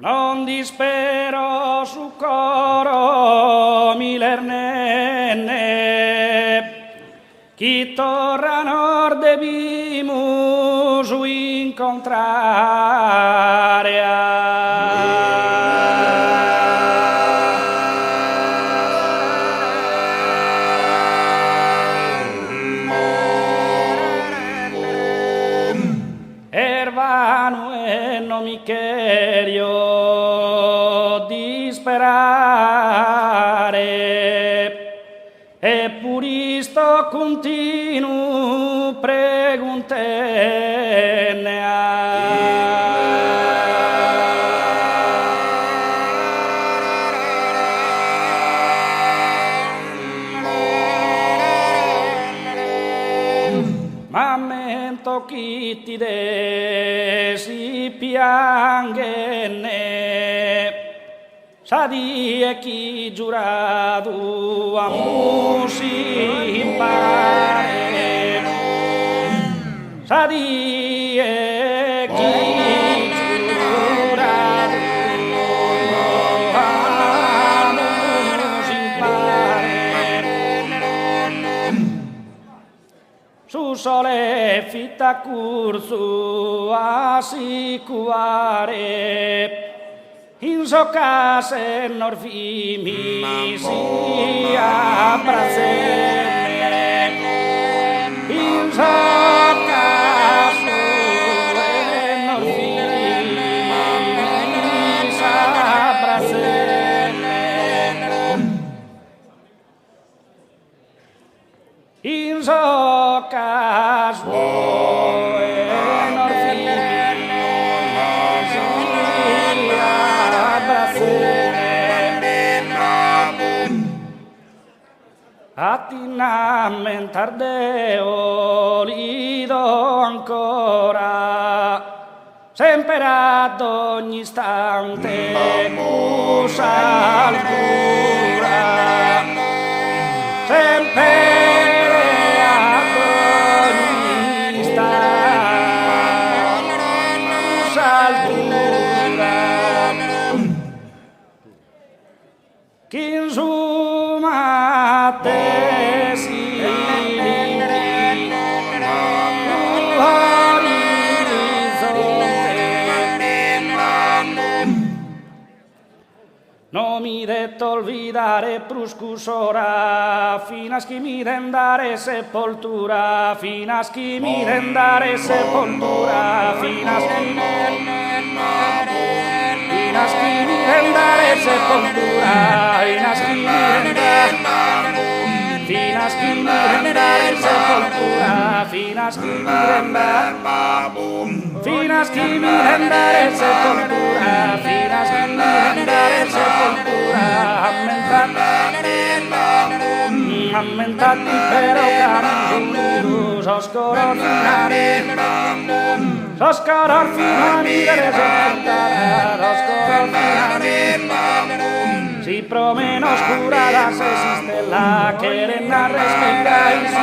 Non dispero su coro milernenne, chi torra nord debimu su Ervano e non mi cherio disperare, e puristo continuo preguntene M'ammento chi ti desi piangene, sadie chi giurato a musi impare, sadie chi giurato a musi impare. Su sole fitta curso a sicurare, in so case norfimi si abbrazzene, in so case norfimi si abbrazzene, in so case attinammentar deo lido ancora, sempre ad ogni istante cusa altura, sempre ad ogni istante cusa altura, chi insuma te no mi detto olvidare pruscusora, finas chi mi dare sepoltura, finas chi mi dare sepoltura, finas chi mi dare sepoltura, finas chi mi dare sepoltura, finas chi mi dare sepoltura, finas chi mi dare sepoltura, ammentati però cammino, soscoror finani delle sepoltare, si promeno oscura la se stella che le narre specca in su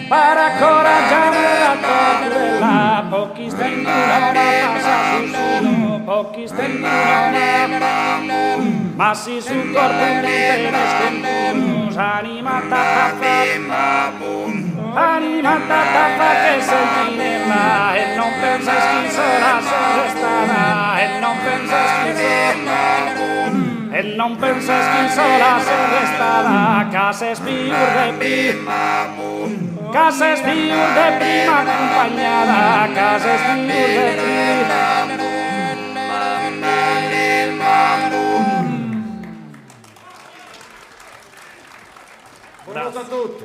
para coraggiare la tortura, pochi stendono passa su suno, pochi stendono ma si su corpo di scontinuos, anima tata che sentinella, e non penses chi sola se restarà, e non penses chi sola se restarà, cases piur de prima accompagnata, cases piur de prima. Buonanotte a tutti.